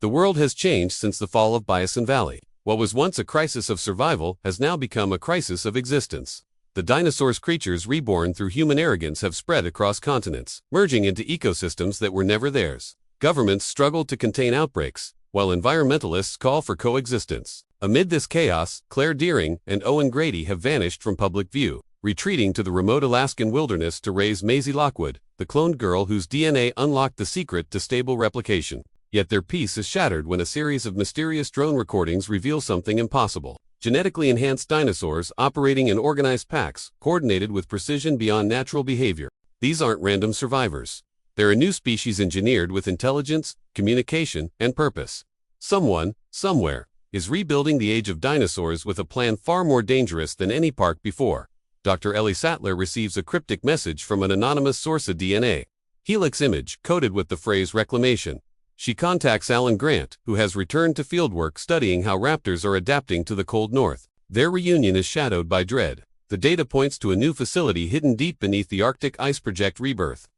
The world has changed since the fall of Bison Valley. What was once a crisis of survival has now become a crisis of existence. The dinosaurs' creatures reborn through human arrogance have spread across continents, merging into ecosystems that were never theirs. Governments struggle to contain outbreaks, while environmentalists call for coexistence. Amid this chaos, Claire Deering and Owen Grady have vanished from public view, retreating to the remote Alaskan wilderness to raise Maisie Lockwood, the cloned girl whose DNA unlocked the secret to stable replication. Yet their peace is shattered when a series of mysterious drone recordings reveal something impossible. Genetically enhanced dinosaurs operating in organized packs, coordinated with precision beyond natural behavior. These aren't random survivors. They're a new species engineered with intelligence, communication, and purpose. Someone, somewhere, is rebuilding the age of dinosaurs with a plan far more dangerous than any park before. Dr. Ellie Sattler receives a cryptic message from an anonymous source of DNA. Helix image, coded with the phrase reclamation. She contacts Alan Grant, who has returned to fieldwork studying how raptors are adapting to the cold north. Their reunion is shadowed by dread. The data points to a new facility hidden deep beneath the Arctic ice project Rebirth.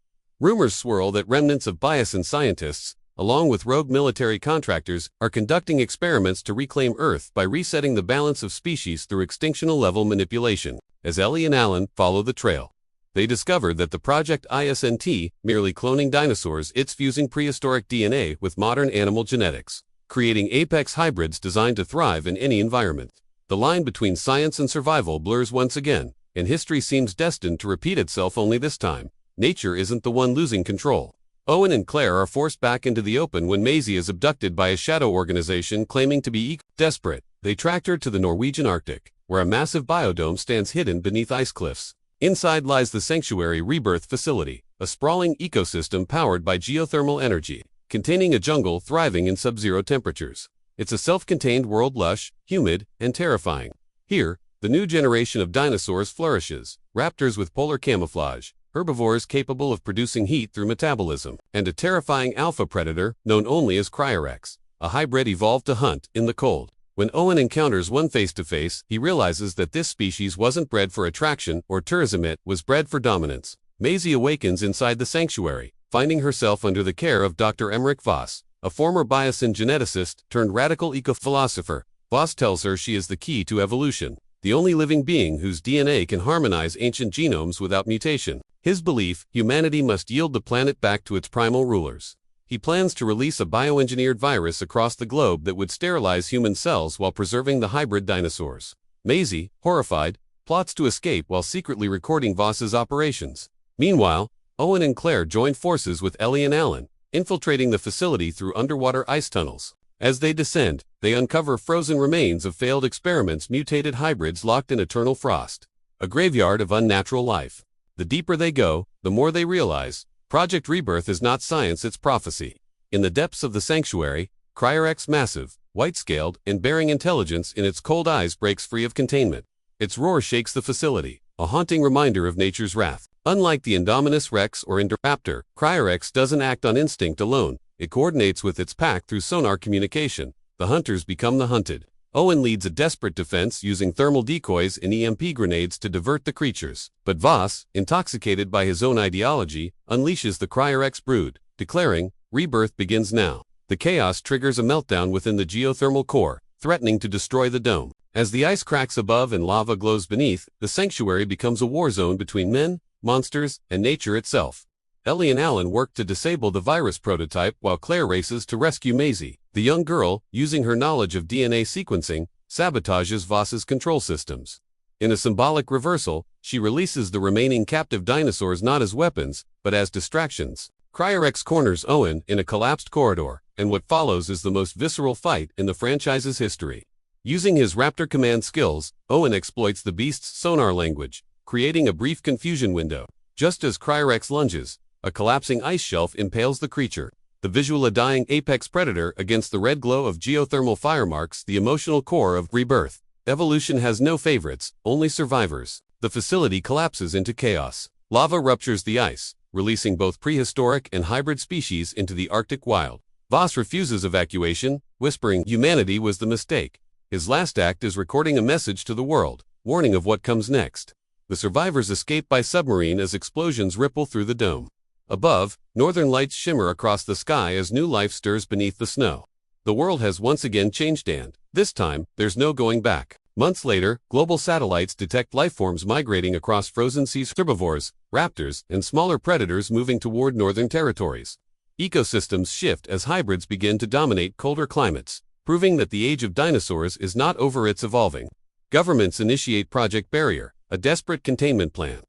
Rumors swirl that remnants of bison scientists, along with rogue military contractors, are conducting experiments to reclaim Earth by resetting the balance of species through extinctional-level manipulation. As Ellie and Alan follow the trail, they discover that the Project isn't merely cloning dinosaurs, it's fusing prehistoric DNA with modern animal genetics, creating apex hybrids designed to thrive in any environment. The line between science and survival blurs once again, and history seems destined to repeat itself, only this time nature isn't the one losing control. Owen and Claire are forced back into the open when Maisie is abducted by a shadow organization claiming to be desperate. They tracked her to the Norwegian Arctic, where a massive biodome stands hidden beneath ice cliffs. Inside lies the sanctuary Rebirth facility, a sprawling ecosystem powered by geothermal energy, containing a jungle thriving in sub-zero temperatures. It's a self-contained world, lush, humid, and terrifying. Here, the new generation of dinosaurs flourishes, raptors with polar camouflage, herbivores capable of producing heat through metabolism, and a terrifying alpha predator known only as Cryorex, a hybrid evolved to hunt in the cold. When Owen encounters one face-to-face, he realizes that this species wasn't bred for attraction or tourism, it was bred for dominance. Maisie awakens inside the sanctuary, finding herself under the care of Dr. Emmerich Voss, a former bison geneticist turned radical eco-philosopher. Voss tells her she is the key to evolution, the only living being whose DNA can harmonize ancient genomes without mutation. His belief, humanity must yield the planet back to its primal rulers. He plans to release a bioengineered virus across the globe that would sterilize human cells while preserving the hybrid dinosaurs. Maisie, horrified, plots to escape while secretly recording Voss's operations. Meanwhile, Owen and Claire join forces with Ellie and Alan, infiltrating the facility through underwater ice tunnels. As they descend, they uncover frozen remains of failed experiments, mutated hybrids locked in eternal frost. A graveyard of unnatural life. The deeper they go, the more they realize Project Rebirth is not science, it's prophecy. In the depths of the sanctuary, Cryorex, massive, white-scaled, and bearing intelligence in its cold eyes, breaks free of containment. Its roar shakes the facility, a haunting reminder of nature's wrath. Unlike the Indominus Rex or Indoraptor, Cryorex doesn't act on instinct alone. It coordinates with its pack through sonar communication. The hunters become the hunted. Owen leads a desperate defense using thermal decoys and EMP grenades to divert the creatures. But Voss, intoxicated by his own ideology, unleashes the Cryorex brood, declaring, "Rebirth begins now." The chaos triggers a meltdown within the geothermal core, threatening to destroy the dome. As the ice cracks above and lava glows beneath, the sanctuary becomes a war zone between men, monsters, and nature itself. Ellie and Alan work to disable the virus prototype while Claire races to rescue Maisie. The young girl, using her knowledge of DNA sequencing, sabotages Voss's control systems. In a symbolic reversal, she releases the remaining captive dinosaurs not as weapons, but as distractions. Cryorex corners Owen in a collapsed corridor, and what follows is the most visceral fight in the franchise's history. Using his Raptor command skills, Owen exploits the beast's sonar language, creating a brief confusion window. Just as Cryorex lunges, a collapsing ice shelf impales the creature. The visual, a dying apex predator against the red glow of geothermal fire marks the emotional core of Rebirth. Evolution has no favorites, only survivors. The facility collapses into chaos. Lava ruptures the ice, releasing both prehistoric and hybrid species into the Arctic wild. Voss refuses evacuation, whispering humanity was the mistake. His last act is recording a message to the world, warning of what comes next. The survivors escape by submarine as explosions ripple through the dome. Above, northern lights shimmer across the sky as new life stirs beneath the snow. The world has once again changed and, this time, there's no going back. Months later, global satellites detect lifeforms migrating across frozen seas, herbivores, raptors, and smaller predators moving toward northern territories. Ecosystems shift as hybrids begin to dominate colder climates, proving that the age of dinosaurs is not over, it's evolving. Governments initiate Project Barrier, a desperate containment plan.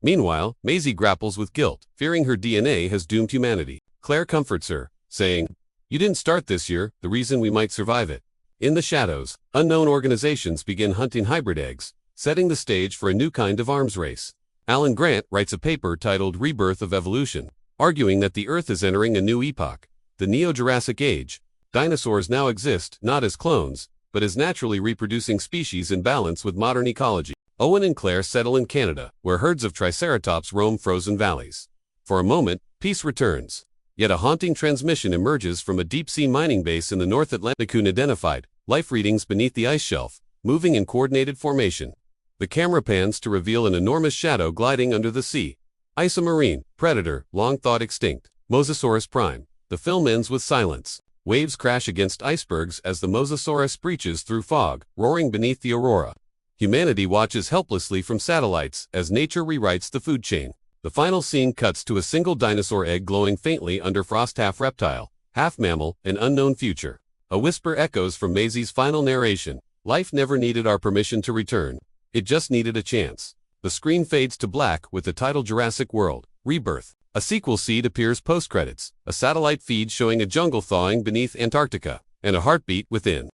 Meanwhile, Maisie grapples with guilt, fearing her DNA has doomed humanity. Claire comforts her, saying, "You didn't start this year, the reason we might survive it." In the shadows, unknown organizations begin hunting hybrid eggs, setting the stage for a new kind of arms race. Alan Grant writes a paper titled Rebirth of Evolution, arguing that the Earth is entering a new epoch, the Neo-Jurassic Age. Dinosaurs now exist not as clones, but as naturally reproducing species in balance with modern ecology. Owen and Claire settle in Canada, where herds of Triceratops roam frozen valleys. For a moment, peace returns. Yet a haunting transmission emerges from a deep-sea mining base in the North Atlantic. Unidentified, life readings beneath the ice shelf, moving in coordinated formation. The camera pans to reveal an enormous shadow gliding under the sea. Isomarine, predator, long thought extinct. Mosasaurus prime. The film ends with silence. Waves crash against icebergs as the Mosasaurus breaches through fog, roaring beneath the aurora. Humanity watches helplessly from satellites as nature rewrites the food chain. The final scene cuts to a single dinosaur egg glowing faintly under frost, half reptile, half mammal, an unknown future. A whisper echoes from Maisie's final narration. Life never needed our permission to return. It just needed a chance. The screen fades to black with the title Jurassic World, Rebirth. A sequel seed appears post-credits, a satellite feed showing a jungle thawing beneath Antarctica, and a heartbeat within.